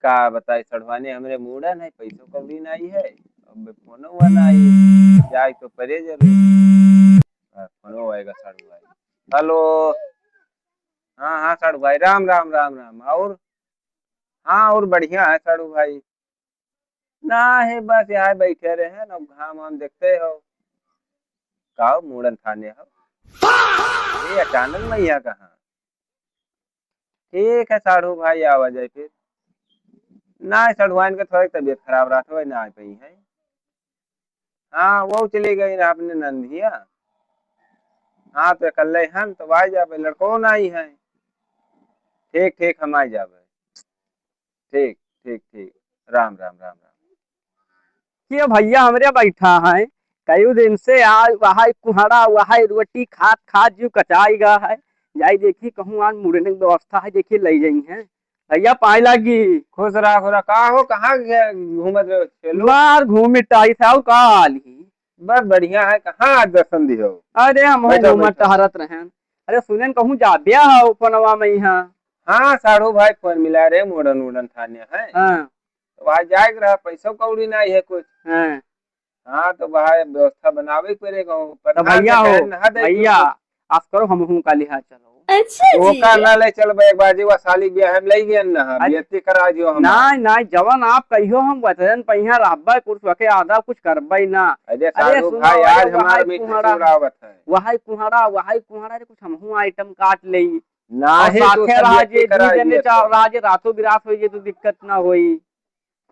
का बताई सड़वाने हमरे मूड़ा नहीं पैसों कौड़ी नहीं है अब फोनो वाला आई जाए तो परे जरूर फोनो आएगा साड़ू भाई। हेलो। हाँ हाँ साड़ू भाई राम राम राम राम और हाँ और बढ़िया है साड़ू भाई। ना है बस यहाँ बैठे रहे हैं ना घाम वाम देखते हो का मूड़न थाने हो ये अचानक में यहाँ कहाँ। ठीक है साड़ू भाई आवा जाए फिर ना साड़ुआन के थोड़ी तबीयत खराब रहा था ना आ पाई है। हाँ वो चली गई ना अपने नंदिया। हाँ तो कल हम तो आ जाबे लड़को ना आई है। ठीक ठीक हम आ जाबे। ठीक ठीक ठीक राम राम राम राम। कि भैया हमरे बैठा है कई दिन से आज वहा कुहड़ा वहा रोटी खात खात जो कचाई गा है जाई देखी कहूँ आज मुड़ने की व्यवस्था है देखी ले जाई है भैया पाए लागी। खुश रहा का हो कहाँ घूमत रहे हो चलो। मार घूम मिटाई था काल ही। बस बढ़िया है कहाँ आज दर्शन दियो। अरे हम बैठो घूमत बैठो। टहरत रहे। अरे सुनन कहूँ जा ब्याह हो पनवा में यहाँ। हाँ साड़ू भाई फोन मिला रहे मोड़न उड़न थाने है हाँ तो वहाँ जाए रहा पैसा कौड़ी नहीं है कुछ। हाँ हाँ तो वहाँ व्यवस्था बनावे के पड़ेगा तो प्रधान भैया के हो कहन नहा दे भैया कुछ। आप करो हम हूँ का लिहाज चलो। अच्छा तो जी। का ना ले चल एक बार जी वो साली ब्याह हम ले गए ना अरे बेइज्जती करा दियो हमार। नाई नाई जवन आप कहियो हम वचन पहिया रहबे कुछ वके आधा कुछ करबे ना। अरे अरे साड़ू सुनो भाई अरे आज हमारा मीठी उड़ावत है। वहाई कुहड़ा रे कुछ हमहू आइटम काट ले और नाही तू साथे सब बेइज्जती राजे दू करा जने दिए चार थे। राजे रातों बिरात हो जे तो दिक्कत ना होई।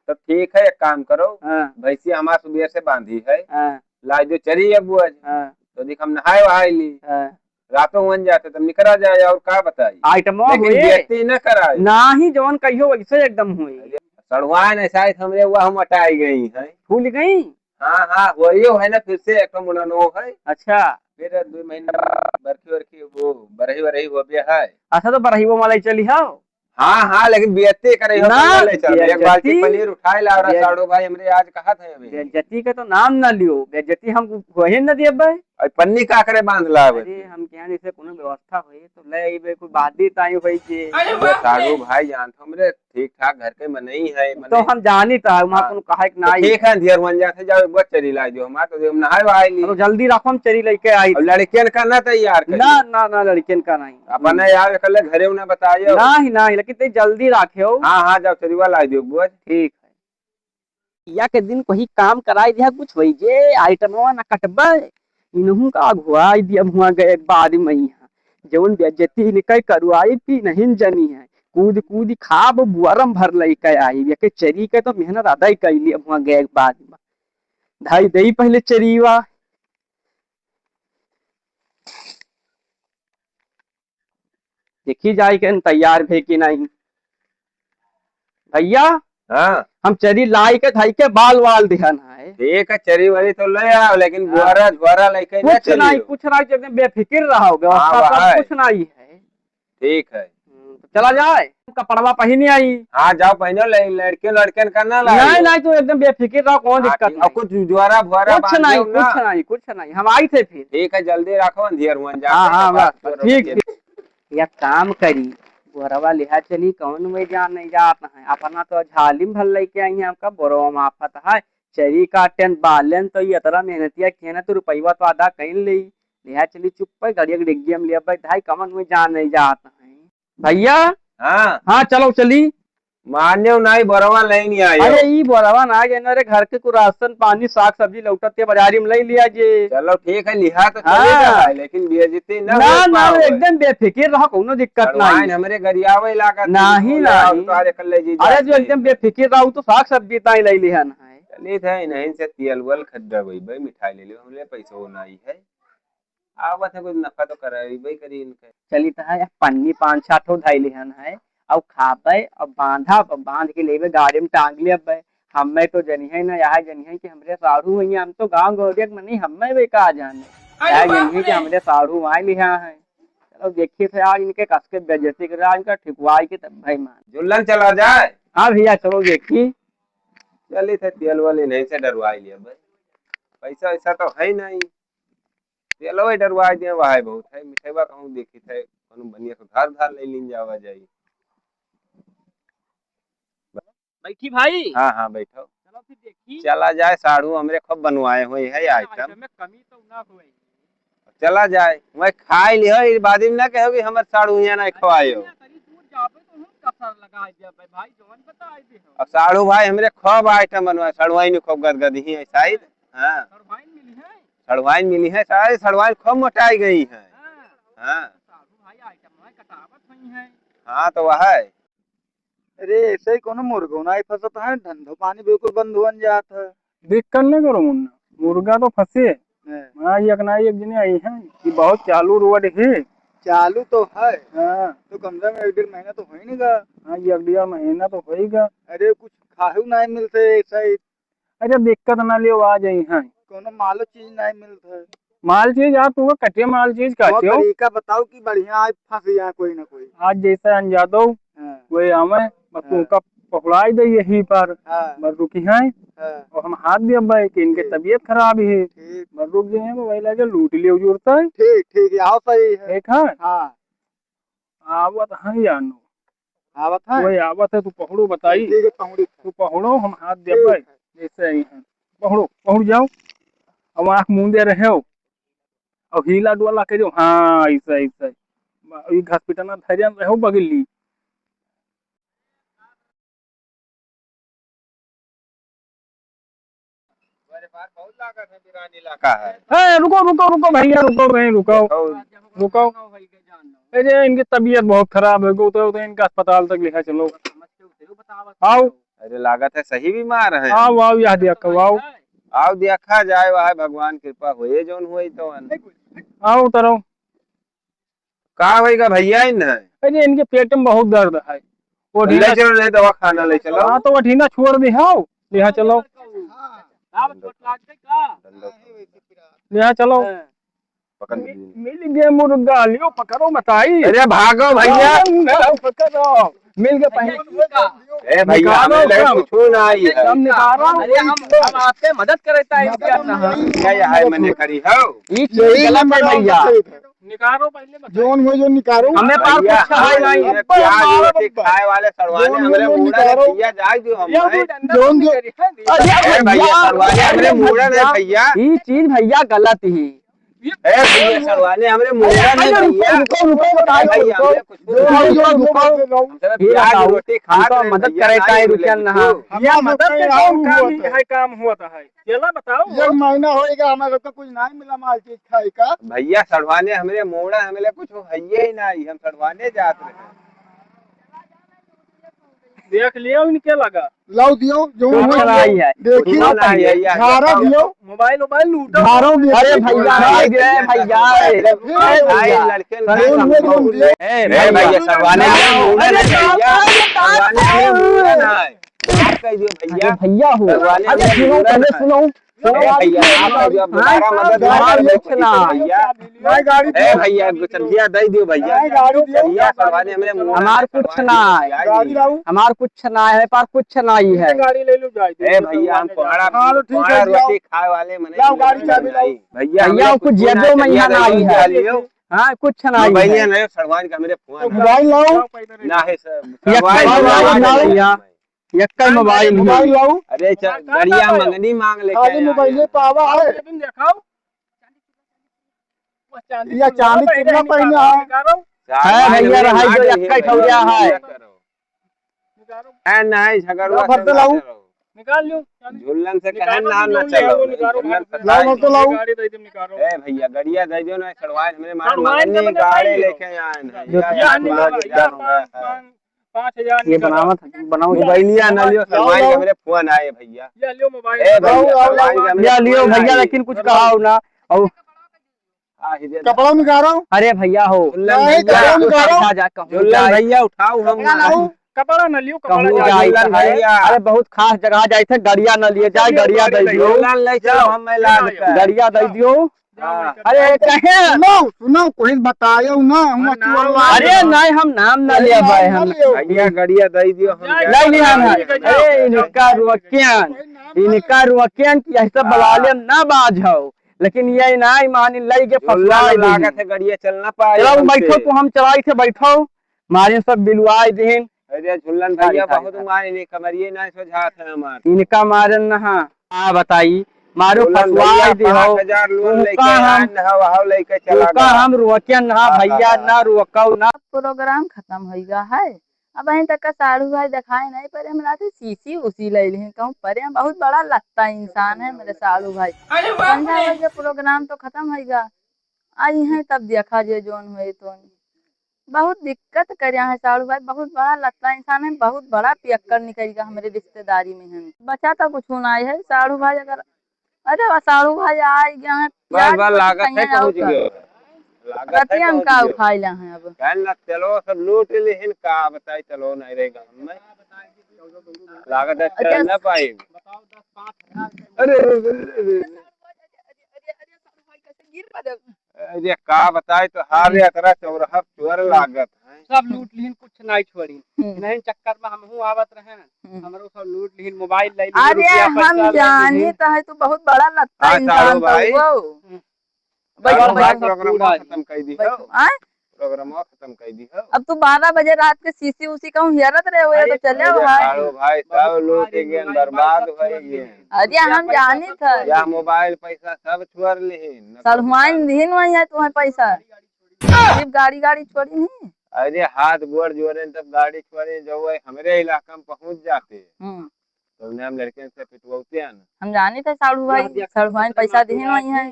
तो ठीक है एक काम करो हाँ भैंसी हमारे सुबह से बांधी है हाँ ला जो चरी अब आज हाँ तो देख हम नहाए वहाए ली हाँ रातों बन जाते तब निकला जाए और का बताई आइटमो लेकिन हुए बेइज्जती न कराए। ना ही जवन कहियो वैसे एकदम हुई। अरे सड़वान ऐसा है हमरे हुआ हम हटाई गई है। भूल गई। हाँ हाँ वही है ना फिर से एक मुड़नो है अच्छा फिर 2 महीना बरखी वरखी वो बरही वरही हो गया है। अच्छा तो बरहीबो वाला चली हो। हाँ हाँ लेकिन बेइज्जती करे हो ना तब ना ले चल एक बाल्टी बेइज्जती पनीर उठाए ला रहा बे- साड़ू भाई हमरे आज कहा थे अभी। बेइज्जती का तो नाम ना लियो बेइज्जती हम वही न दिए। और पन्नी का करे बांध ला अरे हम क्या जैसे कोनो व्यवस्था होई तो ले अइबे कोई बादी ताई होई जे। अरे साड़ू भाई जानते हो मेरे ठीक ठाक घर के मन ही है तो मने। हम जानी था वहां हाँ कोनो कहा कि तो नाई। ठीक है धीर बन जाते जाओ बस चली ला जो हमारा तो हम नहाए वहाए ली। तो जल्दी रखो हम चरी लेके आई अब थी। लड़कियन का ना तैयार ना करियो ना ना लड़कियन का नहीं। अपन यार कल घरे उन्हें बताइयो। नहीं नहीं लेकिन ते जल्दी रखे हो। हाँ हाँ जाओ चरीवा ला दियो बुआ। ठीक है या के दिन कोई काम कराई दिया कुछ होई जे आइटमवा ना कटबे इनहू का अगुआई दिया हुआ गए बाद में यहाँ जवन बेइज्जती निकल करवाई पी नहीं जनी है कूद कूद खाब बुअरम भर लई के आई ये के चरी के तो मेहनत अदा ही कैली हुआ गए बाद में ढाई दई पहले चरीवा। देखी जाए के तैयार भे कि नहीं भैया। हाँ हम चरी लाई के धाई के बाल वाल दिहन है। ठीक है चरी वरी तो ले आओ लेकिन हाँ। बुआरा जुआरा लेके न चलियो। कुछ नहीं एकदम बेफिक्र रहो हाँ व्यवस्था वह सब है कुछ नहीं है। ठीक है। तो चला जाए कपड़वा पहनी आई। हाँ जाओ पहनो लड़के लड़के का ना नहीं लाइयो। नहीं तो एकदम बेफिक्र रहो कौन हाँ दिक्कत ठीक और नहीं। कुछ जुआरा फुआरा कुछ बांध नहीं दियो ना। कुछ नहीं कुछ नहीं हम आई थे फिर। ठीक है जल्दी रखो अंधियर हुआ हाँ जाते हाँ बात बस करो ठीक बच्चे। ठीक। या काम करी बोरवा लिहा चली कौन में जान नहीं जात है अपना तो झालिम भर लेके आई है आपका बोरवा में आफत है चरी काटन बालन तो ये तरह मेहनतिया किया ना तो रुपया तो आधा कहीं ले लिहा चली चुप पे घड़िया डिग्गी में लिया ढाई कमन में जान नहीं जात है भैया। हाँ हाँ चलो चली। मान्यो नहीं बरवा नहीं नहीं आयो। अरे ई बोरवा ना गए रे घर के कुछ राशन पानी साग सब्जी लौटते बाजारी में ले लिया जे। चलो ठीक है लिहा तो चले हाँ जाए लेकिन बेइज्जती न ना हो ना पाओ। एकदम बेफिक्र रहो कोनो दिक्कत सड़वाइन नहीं। हमरे गरियावे इलाका नहीं नहीं तो आज कल ले जी अरे जो जाते। एकदम बेफिक्र रहो तो साग सब्जी ताई ले लिहन है। चलिए थे नहीं से तेल वल खरीदा भाई मिठाई ले लियो हमरे पैसा होना ही है। आवत है कुछ नफा तो कराई भाई करी इनके। चली तो है पन्नी पांच छह ठो धई लिहन है अब खाबे अब बांधा बांध के लेबे गाड़ी में टांग ले हमें तो जनिए ना यहाँ जनिए कि हमरे साढ़ू भैया हम तो गाँव गौरिया में नहीं हमें वे का जाने यहाँ जनिए कि हमरे साढ़ू वहाँ लिहा है। चलो देखिए थे यार इनके कस के बेइज्जती कर इनका ठिकवाई के तब भाई मान। जुल्लन चला जाए। हाँ भैया चलो देखी। चलिए थे तेल वाली नहीं से डरवाई लिया भाई पैसा ऐसा तो है नहीं। चलो डरवा दिए वह बहुत है मिठेवा कहूँ देखी थे बढ़िया सुधार धार ले लीन जावा जाई। बैठी भाई। हाँ हाँ बैठो। चलो फिर देखी। चला जाए, साड़ू हमरे खूब बनवाए हुए है आइटम। में कमी तो ना होई। चला जाए, मैं खाई लियो, इस बादी में ना कहो कि हमर साड़ू यहाँ ना खवायो। तरी दूर जाबे तो हम कसर लगा दे भाई जवन बता दे हो। अब साड़ू भाई हमरे खूब आइटम बनवाए, सड़वाई ने खूब गदगदी है शायद। हाँ सरवाइन मिली है। सड़वाइन मिली है शायद, सड़वाइन खूब मोटाई गई है। हाँ साधु भाई आइटम में कटावत नहीं है। हाँ तो वह है। अरे ऐसे ही कोनो मुर्गो ना फंसत है, धंधो पानी बिल्कुल बंद हुआ जात है। दिक्कत नहीं करो मुन्ना, मुर्गा तो फंसे। हाँ एक ना एक दिन आई है कि बहुत चालू रोड है। चालू तो है, हाँ तो कम से कम 1 डेढ़ महीना तो हो ही नहीं गा। हाँ ये अगला महीना तो होएगा। अरे कुछ खाहू नहीं मिलते ऐसा ही, अरे दिक्कत ना लियो आ जाई है। कोनो मालो चीज नहीं मिलता है। माल चीज आप तुम्हें कटे माल चीज तो काटे हो। तरीका बताओ कि बढ़िया आज फंस जाए कोई ना कोई। आज जैसे अंजा दो हाँ, वही हमें बस हाँ। उनका पकड़ाई दे यही पर। हाँ, बस रुकी है हाँ, और हम हाथ दिया भाई कि इनके ठीक। तबीयत खराब है। ठीक बस रुक गए हैं वही लगे लूट लियो जुड़ता है। ठीक ठीक है, आओ सही है। एक है हाँ आवत है यानो, आवत है। वही आवत है, तू पकड़ो बताई। ठीक है, पहुंची। तू पकड़ो हम हाथ दे ठीक भाई है। जैसे ही है। पकड़ो पकड़ जाओ, अब आँख मूंदे रहे हो और हीला डोला के जो हाँ ऐसा ऐसा हॉस्पिटल में धैर्य रहो बगली। हमारे पास बहुत लागत है, वीरान इलाका है। रुको रुको रुको भैया, रुको नहीं रुको रुको। अरे इनकी तबीयत बहुत खराब है, तो इनका अस्पताल तक लेकर चलो। आओ अरे लागत है सही बीमार है। आओ आओ यहाँ देखो आओ। आओ देखा जाए, वह भगवान कृपा होए जोन हुई तो। आओ उतरो। का होएगा भैया इन है? अरे इनके पेट में बहुत दर्द है। वो ले ढीला चलो, नहीं दवा खाना ले चलो। हाँ तो वो ढीला छोड़ दे आओ यहाँ चलो, यहाँ चलो। पकड़ मिल गए मुर्गा, लियो पकड़ो बताई। अरे भागो भैया। पकड़ो मिल गए पहले। ए भैया हमें लगे कुछ ना आई है। हम निकालो। अरे हम आपके मदद करता है क्या है मैंने करी हो? ये चीज गलत है भैया। निकालो पहले जोन हुए जो निकालो। हमें पार भैया, कुछ है नहीं। हमें प्याज रोटी खाए वाले सरवाने हमरे मुड़ा ने भैया जाए दो हम। जोन जो ए भैया सरवाने हमरे मुड़ा ने भैया। ये चीज भैया गलत ही। ए भैया सरवाने हमरे मुड़ा ने भैया। रुको बताइए। भैया हमरे कुछ प्याज रोटी खा हमको मदद करता है रुपया नहा। ये मदद के काम हुआ था है। चला बताओ। 1 महीना होएगा हमारे लोग का कुछ नहीं मिला माल चीज खाए का। भैया सड़वाने हमरे मोड़ा हमरे कुछ है ही नहीं, हम सड़वाने जात रहे। देख लियो इनके लगा। लाओ दियो जो कुछ नहीं है। देखिए झारा दियो। मोबाइल मोबाइल लूटो। झारों में अरे भैया भैया लड़के ए भैया सरवाने भैया भैया हो। सरवाने अरे सुनो पहले सुनो। भैया चलिया दे दियो भैया। हमार कुछ ना है, हमार कुछ ना है, पर कुछ नहीं है। गाड़ी ले लो जाए। ए भैया हम कोहड़ा रोटी खाए वाले मने भैया भैया कुछ जेबो में यहाँ नहीं है। हाँ कुछ नहीं भैया है। नहीं सरवान का मेरे फोन मोबाइल लाओ। ना है सर एक मोबाइल मोबाइल लाओ। अरे बढ़िया मंगनी मांग लेके खाली मोबाइल पावा है या चांदी कितना पहने है। भैया रहा जो एक ठौरिया है। नहीं झगड़वा भरते लाऊं? निकाल लो। झुल्लन से कहन नाम ना चलो। लाओ तो लाओ। गाड़ी दे दे निकालो। ए भैया गड़िया दे दो ना छड़वाए हमरे मार छड़वाए मंगनी तो गाड़ी बताइए। लेके आए 5,000 ये बनाओ मोबाइलिया न लियो सरवाए हमरे फोन आए भैया। ये लियो मोबाइल। ए भैया लिया लियो भैया, लेकिन कुछ कहा ना। और कपड़ा निकालो। अरे भैया हो नहीं, कपड़ा निकालो। झुल्लन भैया उठाओ हम कपड़ा न लियो, कहूँ कपड़ा जाए झुल्लन है। भैया। अरे बहुत खास जगह जाए थे, गड़िया न लिए जाए, गड़िया दे दियो। झुल्लन ले चलो हम लाद कर। गड़िया दे दियो। अरे कहे सुनो सुनो कोई बतायो ना हम अरे नहीं हम नाम न लिया भाई हम भैया गड़िया दे दियो हम नहीं लिया हम। अरे इनका रुकियन की ऐसा बवाले ना बाझो, लेकिन ये नहीं मानी लई के फसला लागत है गड़िया चलना पाए। चलो बैठो तो हम चलाई थे बैठो मारे सब बिलवाए दिन। अरे झुल्लन भैया बहुत मारे कमरिए ना सोझात है हमार इनका मारन नहा आ बताई मारो झुल्लन फसवा भैया दे हो 5,000 लोन लेके उका हम आन हवा लेके चला उका हम रोकिया ना भैया ना रोकौ ना प्रोग्राम खत्म हो गया है। अब अहीं तक का साड़ू भाई दिखाए नहीं पर हमरा से सीसी उसी ले ली कहूँ पर हम बहुत बड़ा लगता इंसान है मेरे साड़ू भाई। संध्या बजे प्रोग्राम तो खत्म हो गया आई है तब देखा जे जोन हुए तो बहुत दिक्कत कर है साड़ू भाई बहुत बड़ा लगता इंसान है बहुत बड़ा पियक्कर निकल गया हमारे रिश्तेदारी में है बचा तो कुछ होना है साड़ू भाई अगर अरे वह साड़ू भाई आ गया है बस बस लागत है पहुंच गयो लागत है रतिया हम पहुंच का गयो उखाई ला है अब कहन ना चलो सब लूट लेहिन का बताई चलो नहीं रहेगा हमें लागत है चल ना पाई अरे अरे का बताई तो हार यात्रा चौराहा चोर लागत है सब लूट लीन कुछ नहीं छोड़ी नहीं चक्कर में हमहू आवत रहे हमरो सब लूट लीन मोबाइल ले लीन अरे हम जानी तो है तू बहुत बड़ा लगता है इंसान भाई भाई प्रोग्राम खत्म कर दी हो आय प्रोग्राम खत्म कर दी हो अब तू 12 बजे रात के सीसी उसी कहूँ हेरत रहे हुए तो चले हो भाई भाई सब लूट गए बर्बाद हो गए अरे हम जानी था या मोबाइल पैसा सब छोड़ लेहिन सलमान दिन वही है तुम्हें पैसा सिर्फ गाड़ी गाड़ी छोड़ी नहीं अरे हाथ गोड़ जोड़े तब गाड़ी छोड़े जो है हमारे इलाका में पहुंच जाते तो उन्हें हम लड़के से पिटवाते हैं हम जानी थे साड़ू भाई पैसा दिन वही है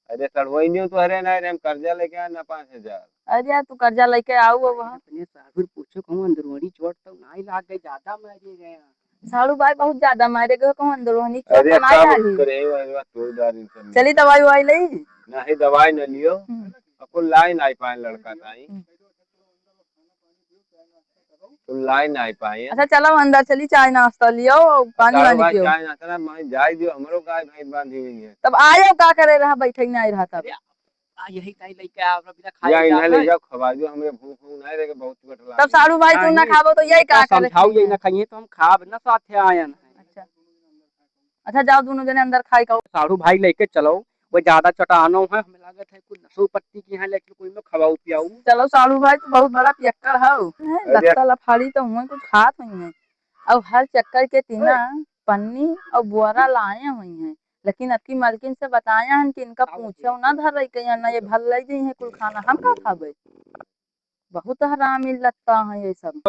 अरे सड़वई नहीं तो अरे नहीं हम कर्जा लेके आना 5,000 अरे तू कर्जा लेके आओ वहाँ अपने सागुर पूछो कहूँ अंदरूनी चोट तो नहीं लाग गई ज्यादा मारे गए साड़ू भाई बहुत ज्यादा मारे गए कहूँ अंदरूनी चोट अरे तो नहीं कब आई करे वाला तोड़दारी से चली दवाई ववाई ली नहीं दवाई न लियो अकुल लाइन आई पाए लड़का ताई तो लाइन आई पाए अच्छा चलो अंदर चली चाय नाश्ता लियो पानी वानी पियो चाय नाश्ता मैं जाय दियो हमरो गाय भैंस बांधी हुई है तब आयो का करे रहा बैठे नहीं रहा तब यही ताई लेके आ बिना खाए या इन्हें ले जाओ खवा दियो हमरे भूख नहीं रहे बहुत बटला तब साड़ू भाई तू ना खाबो तो यही का करे समझाओ यही ना खाइए तो हम खाब ना साथे आयन अच्छा अच्छा जाओ दोनों जने अंदर खाई खाओ साड़ू भाई लेके चलो वो ज्यादा चटानो है हमें लागत है कुछ नसो पत्ती की यहाँ लेके कोई में खवाऊ पियाऊ चलो साड़ू भाई तू बहुत बड़ा पियक्कर है लगता लफाड़ी तो हुए कुछ खात हुई है अब हर चक्कर के तीना पन्नी और बुआरा लाए हुई हैं लेकिन अब की मालकिन से बताया है कि इनका पूछो ना धर रही कहीं ना ये भल ले जी है कुल खाना हम का खाबे बहुत हरामी लगता है ये सब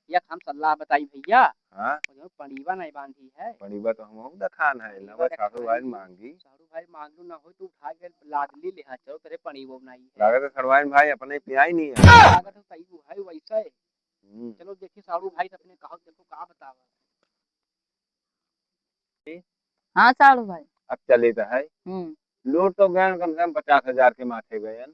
एक हम सलाह बताई भैया हां पड़ीवा नहीं बांधी है पड़ीवा तो हम दखान है लवा साड़ू भाई मांगी साड़ू भाई मांगलू ना हो तो उठा के लादली ले चलो तेरे पड़ीवो नहीं लागत है सड़वाइन भाई अपने पियाई नहीं है लागत है सही है वैसा है चलो देखिए साड़ू भाई अपने कहो देखो का बतावा हाँ साड़ू भाई अब चले तो है लूट तो गए कम से कम 50,000 के माथे गए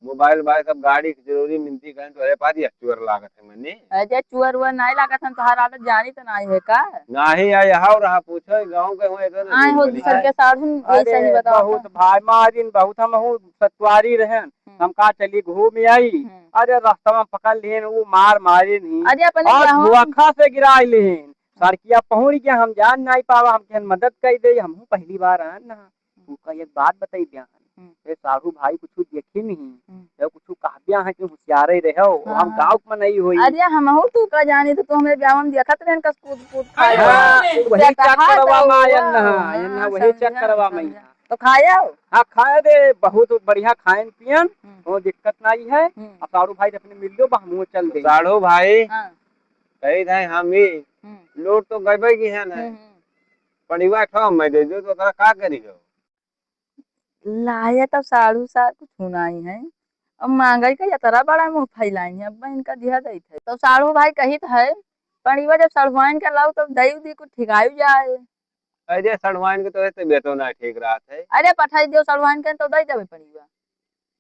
मोबाइल भाई सब गाड़ी की जरूरी मिलती गए तो अरे पारी चोर लागत है मैंने अजय चुअर हुआ नहीं लागत हम तोहार आदत जानी तो नहीं है का नहीं आए हाउ रहा पूछो गांव के हुए तो आए हो दूसर के साधन ऐसा ही बताओ बहुत भाई मारिन बहुत हम हूँ सतवारी रहन हम का चली घूम आई अरे रास्ता में पकड़ लिहन वो मारी नहीं अरे अपने और क्या हो धुआखा से गिराई लिहन सड़किया पहुंच गया हम जान नहीं पावा हम के मदद कर दे हम पहली बार आन ना उनका एक बात बताई दिया साधु भाई कुछ देखे नहीं जब कुछ कहबिया है कि होशियार रहे हो हम गांव में नहीं होई अरे हम हो तू का जानी तो तू हमें ब्याह में देखत रहन कस कूद कूद खाए वही चक्करवा में आयन ना वही चक्करवा में तो खाया हाँ खाए दे बहुत बढ़िया खाएन पियन कोई दिक्कत नहीं है अब साड़ू भाई अपने मिल लो हम चल दे साड़ू भाई कही थे हम ही लूट तो गए की है ना पड़ीवा ठो मैं दे दो तो तोरा का करी हो लाया तब साड़ू सा कुछ होना ही है अब महंगाई का यात्रा बड़ा मुंह फैलाई है अब इनका दिया दै थे तो साड़ू भाई कही है पड़ीवा जब सड़वाइन का लाऊ तब दई दी कुछ ठिकाई जाए अरे सड़वाइन के तो तबियत ना ठीक रहा है अरे पठाई दियो सड़वाइन के तो दई देबे पड़ीवा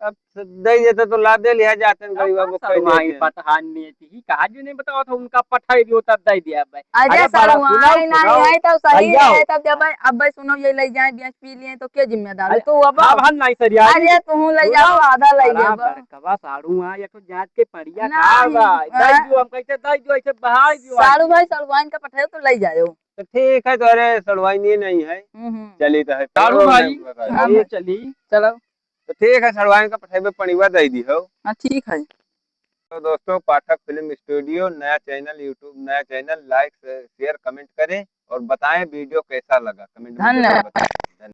अब दे देते तो ला दे लिया जाते हैं गरीबा को सड़वाइन पठान नहीं थी कहा जो नहीं बताओ था उनका पठाई दियो तब दई दिया भाई अरे सड़वाइन नहीं है तो सही है तब जब अब भाई सुनो ये ले जाए बेच पी लिए तो के जिम्मेदार है तो अब हम नहीं सरिया अरे तू ले जाओ आधा ले जाओ कवा साड़ू आ या तो जात के पड़िया का भाई दई दियो हम कैसे दई दियो ऐसे बहाई दियो साड़ू भाई सड़वाइन का पठाई तो ले जाओ तो ठीक है तो अरे सड़वाइन ये नहीं है चली तो है साड़ू भाई चली चलो तो ठीक है सड़वाइन का पठेबे पड़ीवा दे दी हो हाँ ठीक है तो दोस्तों, पाठक फिल्म स्टूडियो नया चैनल, यूट्यूब नया चैनल, लाइक शेयर कमेंट करें और बताएं वीडियो कैसा लगा, कमेंट में जरूर धन्यवाद। बताएं।